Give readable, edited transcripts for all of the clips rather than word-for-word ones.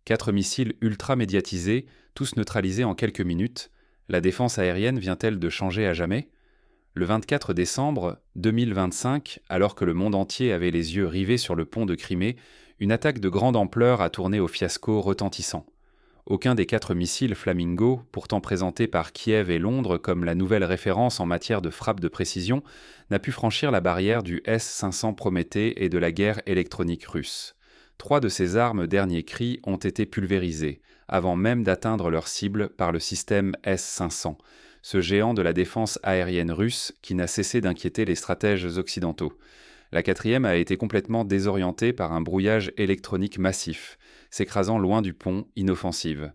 4 missiles ultra médiatisés, tous neutralisés en quelques minutes. La défense aérienne vient-elle de changer à jamais ? Le 24 décembre 2025, alors que le monde entier avait les yeux rivés sur le pont de Crimée, une attaque de grande ampleur a tourné au fiasco retentissant. Aucun des 4 missiles Flamingo, pourtant présentés par Kiev et Londres comme la nouvelle référence en matière de frappe de précision, n'a pu franchir la barrière du S-500 Prométhée et de la guerre électronique russe. 3 de ces armes dernier cri ont été pulvérisées, avant même d'atteindre leur cible par le système S-500, ce géant de la défense aérienne russe qui n'a cessé d'inquiéter les stratèges occidentaux. La 4e a été complètement désorientée par un brouillage électronique massif, s'écrasant loin du pont, inoffensive.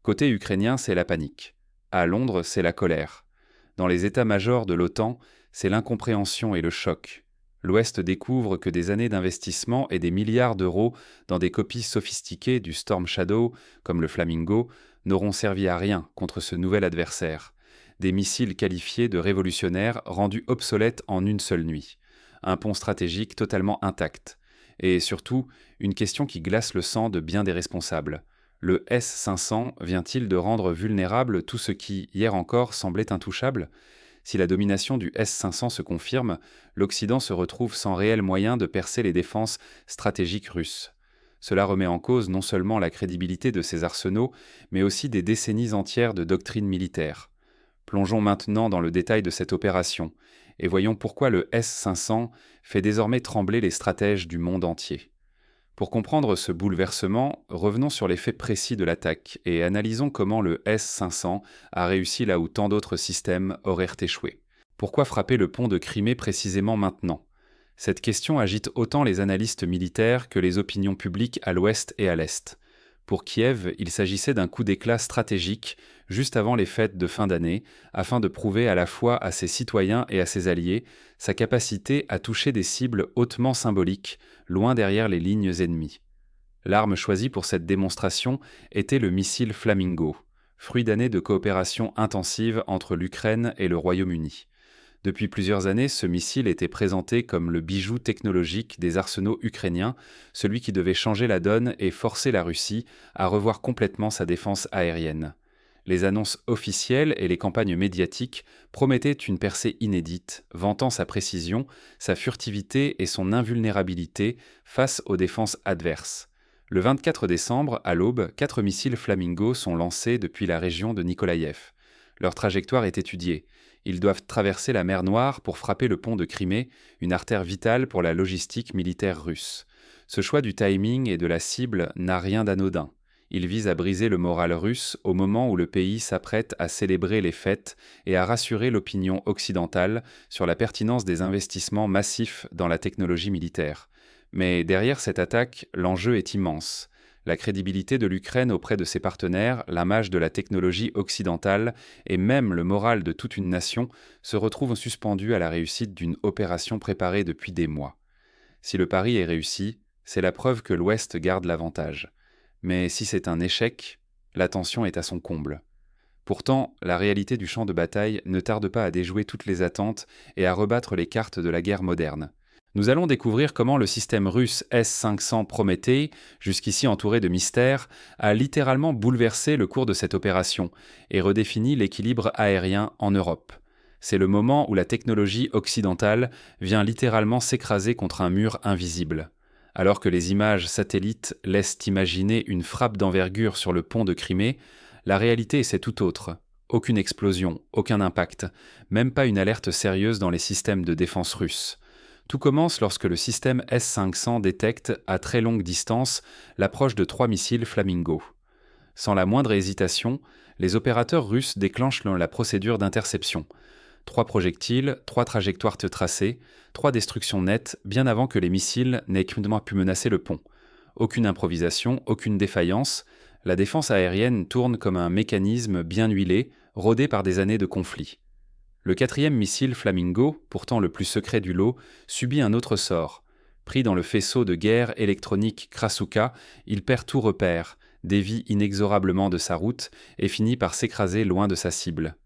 Côté ukrainien, c'est la panique. À Londres, c'est la colère. Dans les états-majors de l'OTAN, c'est l'incompréhension et le choc. L'Ouest découvre que des années d'investissement et des milliards d'euros dans des copies sophistiquées du Storm Shadow, comme le Flamingo, n'auront servi à rien contre ce nouvel adversaire. Des missiles qualifiés de révolutionnaires rendus obsolètes en une seule nuit. Un pont stratégique totalement intact. Et surtout, une question qui glace le sang de bien des responsables. Le S-500 vient-il de rendre vulnérable tout ce qui, hier encore, semblait intouchable ? Si la domination du S-500 se confirme, l'Occident se retrouve sans réel moyen de percer les défenses stratégiques russes. Cela remet en cause non seulement la crédibilité de ces arsenaux, mais aussi des décennies entières de doctrine militaire. Plongeons maintenant dans le détail de cette opération, et voyons pourquoi le S-500 fait désormais trembler les stratèges du monde entier. Pour comprendre ce bouleversement, revenons sur les faits précis de l'attaque et analysons comment le S-500 a réussi là où tant d'autres systèmes auraient échoué. Pourquoi frapper le pont de Crimée précisément maintenant ? Cette question agite autant les analystes militaires que les opinions publiques à l'ouest et à l'est. Pour Kiev, il s'agissait d'un coup d'éclat stratégique juste avant les fêtes de fin d'année, afin de prouver à la fois à ses citoyens et à ses alliés sa capacité à toucher des cibles hautement symboliques, loin derrière les lignes ennemies. L'arme choisie pour cette démonstration était le missile Flamingo, fruit d'années de coopération intensive entre l'Ukraine et le Royaume-Uni. Depuis plusieurs années, ce missile était présenté comme le bijou technologique des arsenaux ukrainiens, celui qui devait changer la donne et forcer la Russie à revoir complètement sa défense aérienne. Les annonces officielles et les campagnes médiatiques promettaient une percée inédite, vantant sa précision, sa furtivité et son invulnérabilité face aux défenses adverses. Le 24 décembre, à l'aube, 4 missiles Flamingo sont lancés depuis la région de Nikolaïev. Leur trajectoire est étudiée. Ils doivent traverser la mer Noire pour frapper le pont de Crimée, une artère vitale pour la logistique militaire russe. Ce choix du timing et de la cible n'a rien d'anodin. Il vise à briser le moral russe au moment où le pays s'apprête à célébrer les fêtes et à rassurer l'opinion occidentale sur la pertinence des investissements massifs dans la technologie militaire. Mais derrière cette attaque, l'enjeu est immense. La crédibilité de l'Ukraine auprès de ses partenaires, l'image de la technologie occidentale et même le moral de toute une nation se retrouvent suspendus à la réussite d'une opération préparée depuis des mois. Si le pari est réussi, c'est la preuve que l'Ouest garde l'avantage. Mais si c'est un échec, la tension est à son comble. Pourtant, la réalité du champ de bataille ne tarde pas à déjouer toutes les attentes et à rebattre les cartes de la guerre moderne. Nous allons découvrir comment le système russe S-500 Prométhée, jusqu'ici entouré de mystères, a littéralement bouleversé le cours de cette opération et redéfini l'équilibre aérien en Europe. C'est le moment où la technologie occidentale vient littéralement s'écraser contre un mur invisible. Alors que les images satellites laissent imaginer une frappe d'envergure sur le pont de Crimée, la réalité c'est tout autre. Aucune explosion, aucun impact, même pas une alerte sérieuse dans les systèmes de défense russes. Tout commence lorsque le système S-500 détecte, à très longue distance, l'approche de 3 missiles Flamingo. Sans la moindre hésitation, les opérateurs russes déclenchent la procédure d'interception. 3 projectiles, 3 trajectoires tracées, 3 destructions nettes, bien avant que les missiles n'aient pu menacer le pont. Aucune improvisation, aucune défaillance, la défense aérienne tourne comme un mécanisme bien huilé, rodé par des années de conflit. Le 4e missile Flamingo, pourtant le plus secret du lot, subit un autre sort. Pris dans le faisceau de guerre électronique Krasukha, il perd tout repère, dévie inexorablement de sa route et finit par s'écraser loin de sa cible.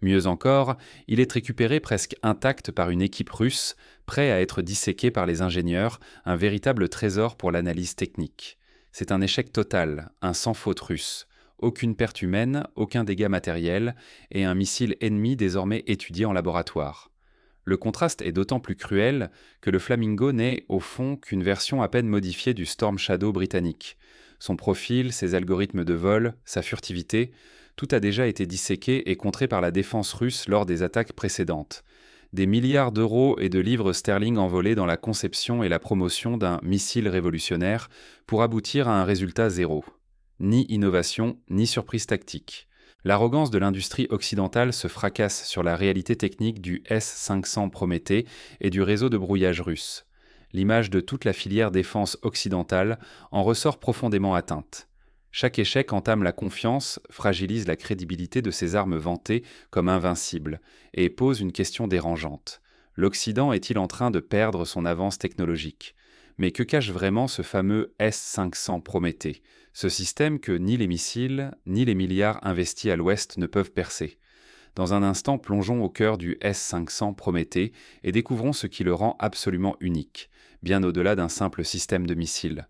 Mieux encore, il est récupéré presque intact par une équipe russe, prêt à être disséqué par les ingénieurs, un véritable trésor pour l'analyse technique. C'est un échec total, un sans faute russe. Aucune perte humaine, aucun dégât matériel, et un missile ennemi désormais étudié en laboratoire. Le contraste est d'autant plus cruel que le Flamingo n'est, au fond, qu'une version à peine modifiée du Storm Shadow britannique. Son profil, ses algorithmes de vol, sa furtivité, tout a déjà été disséqué et contré par la défense russe lors des attaques précédentes. Des milliards d'euros et de livres sterling envolés dans la conception et la promotion d'un missile révolutionnaire pour aboutir à un résultat zéro. Ni innovation, ni surprise tactique. L'arrogance de l'industrie occidentale se fracasse sur la réalité technique du S-500 Prométhée et du réseau de brouillage russe. L'image de toute la filière défense occidentale en ressort profondément atteinte. Chaque échec entame la confiance, fragilise la crédibilité de ces armes vantées comme invincibles, et pose une question dérangeante. L'Occident est-il en train de perdre son avance technologique ? Mais que cache vraiment ce fameux S-500 Prométhée, ce système que ni les missiles, ni les milliards investis à l'Ouest ne peuvent percer? Dans un instant, plongeons au cœur du S-500 Prométhée et découvrons ce qui le rend absolument unique, bien au-delà d'un simple système de missiles.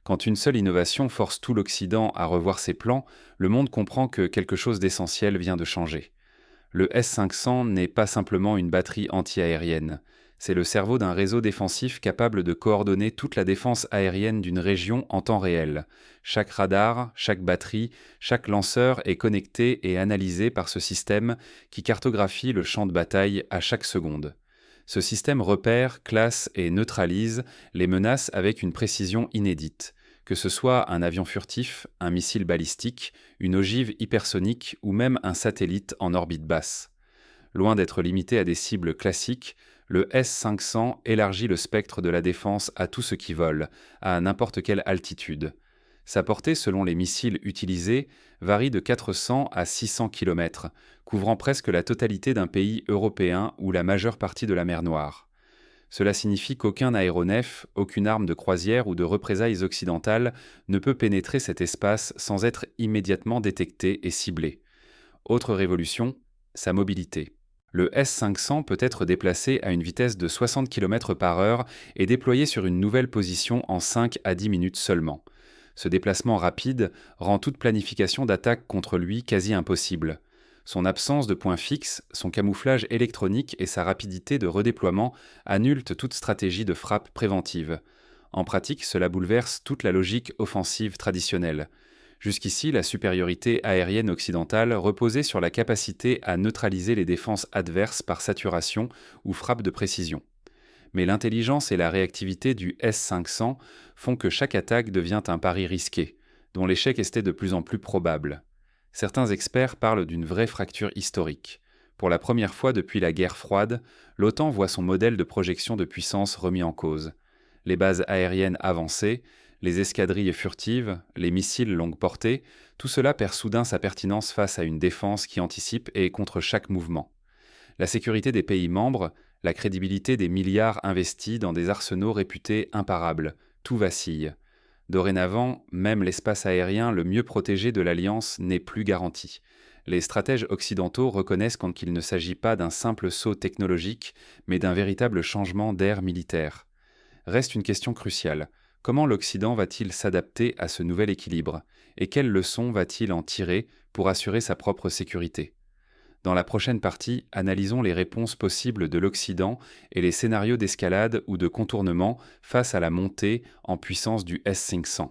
Quand une seule innovation force tout l'Occident à revoir ses plans, le monde comprend que quelque chose d'essentiel vient de changer. Le S-500 n'est pas simplement une batterie anti-aérienne. C'est le cerveau d'un réseau défensif capable de coordonner toute la défense aérienne d'une région en temps réel. Chaque radar, chaque batterie, chaque lanceur est connecté et analysé par ce système qui cartographie le champ de bataille à chaque seconde. Ce système repère, classe et neutralise les menaces avec une précision inédite, que ce soit un avion furtif, un missile balistique, une ogive hypersonique ou même un satellite en orbite basse. Loin d'être limité à des cibles classiques, le S-500 élargit le spectre de la défense à tout ce qui vole, à n'importe quelle altitude. Sa portée, selon les missiles utilisés, varie de 400 à 600 km, couvrant presque la totalité d'un pays européen ou la majeure partie de la mer Noire. Cela signifie qu'aucun aéronef, aucune arme de croisière ou de représailles occidentales ne peut pénétrer cet espace sans être immédiatement détecté et ciblé. Autre révolution, sa mobilité. Le S-500 peut être déplacé à une vitesse de 60 km/h et déployé sur une nouvelle position en 5 à 10 minutes seulement. Ce déplacement rapide rend toute planification d'attaque contre lui quasi impossible. Son absence de point fixe, son camouflage électronique et sa rapidité de redéploiement annulent toute stratégie de frappe préventive. En pratique, cela bouleverse toute la logique offensive traditionnelle. Jusqu'ici, la supériorité aérienne occidentale reposait sur la capacité à neutraliser les défenses adverses par saturation ou frappe de précision. Mais l'intelligence et la réactivité du S-500 font que chaque attaque devient un pari risqué, dont l'échec était de plus en plus probable. Certains experts parlent d'une vraie fracture historique. Pour la première fois depuis la guerre froide, l'OTAN voit son modèle de projection de puissance remis en cause. Les bases aériennes avancées, les escadrilles furtives, les missiles longue portée, tout cela perd soudain sa pertinence face à une défense qui anticipe et contre chaque mouvement. La sécurité des pays membres, la crédibilité des milliards investis dans des arsenaux réputés imparables, tout vacille. Dorénavant, même l'espace aérien le mieux protégé de l'Alliance n'est plus garanti. Les stratèges occidentaux reconnaissent qu'il ne s'agit pas d'un simple saut technologique, mais d'un véritable changement d'ère militaire. Reste une question cruciale. Comment l'Occident va-t-il s'adapter à ce nouvel équilibre? Et quelles leçons va-t-il en tirer pour assurer sa propre sécurité? Dans la prochaine partie, analysons les réponses possibles de l'Occident et les scénarios d'escalade ou de contournement face à la montée en puissance du S-500.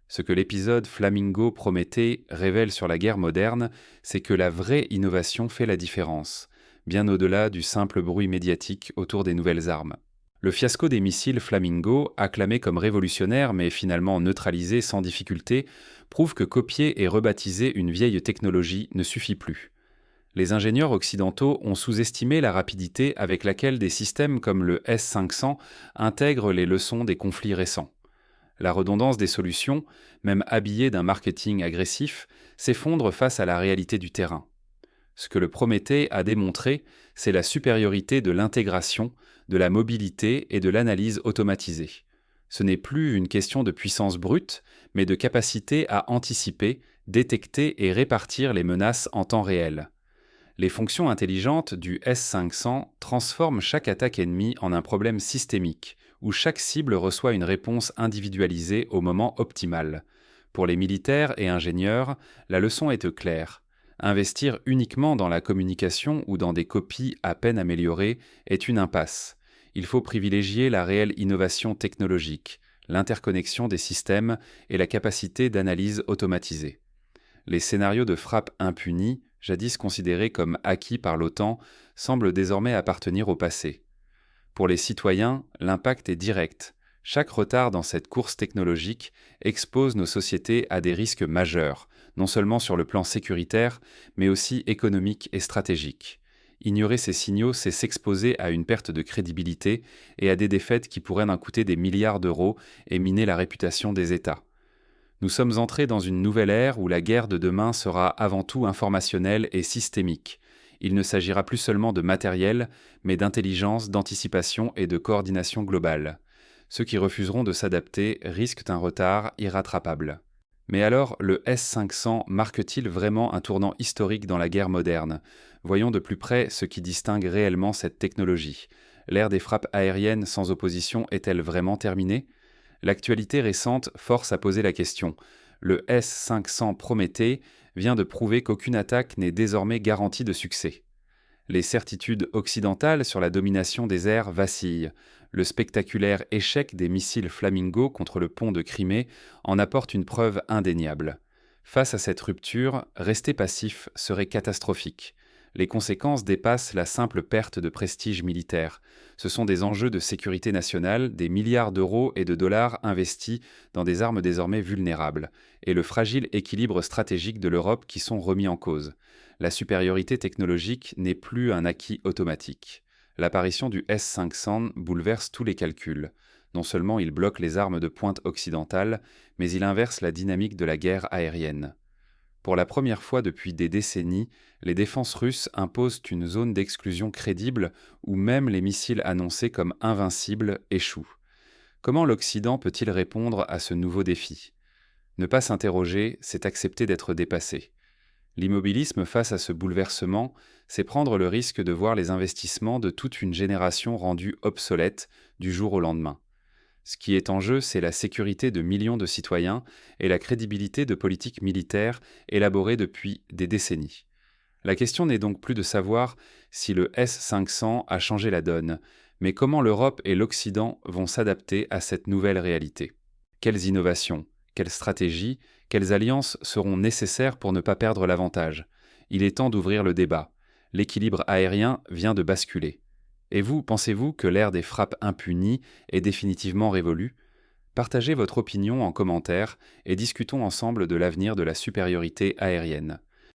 Ce que l'épisode Flamingo Prométhée révèle sur la guerre moderne, c'est que la vraie innovation fait la différence, bien au-delà du simple bruit médiatique autour des nouvelles armes. Le fiasco des missiles Flamingo, acclamé comme révolutionnaire mais finalement neutralisé sans difficulté, prouve que copier et rebaptiser une vieille technologie ne suffit plus. Les ingénieurs occidentaux ont sous-estimé la rapidité avec laquelle des systèmes comme le S-500 intègrent les leçons des conflits récents. La redondance des solutions, même habillée d'un marketing agressif, s'effondre face à la réalité du terrain. Ce que le Prométhée a démontré, c'est la supériorité de l'intégration, de la mobilité et de l'analyse automatisée. Ce n'est plus une question de puissance brute, mais de capacité à anticiper, détecter et répartir les menaces en temps réel. Les fonctions intelligentes du S-500 transforment chaque attaque ennemie en un problème systémique, où chaque cible reçoit une réponse individualisée au moment optimal. Pour les militaires et ingénieurs, la leçon est claire. Investir uniquement dans la communication ou dans des copies à peine améliorées est une impasse. Il faut privilégier la réelle innovation technologique, l'interconnexion des systèmes et la capacité d'analyse automatisée. Les scénarios de frappe impunie, jadis considérés comme acquis par l'OTAN, semblent désormais appartenir au passé. Pour les citoyens, l'impact est direct. Chaque retard dans cette course technologique expose nos sociétés à des risques majeurs, non seulement sur le plan sécuritaire, mais aussi économique et stratégique. Ignorer ces signaux, c'est s'exposer à une perte de crédibilité et à des défaites qui pourraient en coûter des milliards d'euros et miner la réputation des États. Nous sommes entrés dans une nouvelle ère où la guerre de demain sera avant tout informationnelle et systémique. Il ne s'agira plus seulement de matériel, mais d'intelligence, d'anticipation et de coordination globale. Ceux qui refuseront de s'adapter risquent un retard irrattrapable. Mais alors, le S-500 marque-t-il vraiment un tournant historique dans la guerre moderne? Voyons de plus près ce qui distingue réellement cette technologie. L'ère des frappes aériennes sans opposition est-elle vraiment terminée? L'actualité récente force à poser la question. Le S-500 Prométhée vient de prouver qu'aucune attaque n'est désormais garantie de succès. Les certitudes occidentales sur la domination des airs vacillent. Le spectaculaire échec des missiles Flamingo contre le pont de Crimée en apporte une preuve indéniable. Face à cette rupture, rester passif serait catastrophique. Les conséquences dépassent la simple perte de prestige militaire. Ce sont des enjeux de sécurité nationale, des milliards d'euros et de dollars investis dans des armes désormais vulnérables, et le fragile équilibre stratégique de l'Europe qui sont remis en cause. La supériorité technologique n'est plus un acquis automatique. L'apparition du S-500 bouleverse tous les calculs. Non seulement il bloque les armes de pointe occidentales, mais il inverse la dynamique de la guerre aérienne. Pour la première fois depuis des décennies, les défenses russes imposent une zone d'exclusion crédible où même les missiles annoncés comme invincibles échouent. Comment l'Occident peut-il répondre à ce nouveau défi? Ne pas s'interroger, c'est accepter d'être dépassé. L'immobilisme face à ce bouleversement, c'est prendre le risque de voir les investissements de toute une génération rendus obsolètes du jour au lendemain. Ce qui est en jeu, c'est la sécurité de millions de citoyens et la crédibilité de politiques militaires élaborées depuis des décennies. La question n'est donc plus de savoir si le S-500 a changé la donne, mais comment l'Europe et l'Occident vont s'adapter à cette nouvelle réalité. Quelles innovations, quelles stratégies, quelles alliances seront nécessaires pour ne pas perdre l'avantage? Il est temps d'ouvrir le débat. L'équilibre aérien vient de basculer. Et vous, pensez-vous que l'ère des frappes impunies est définitivement révolue? Partagez votre opinion en commentaire et discutons ensemble de l'avenir de la supériorité aérienne.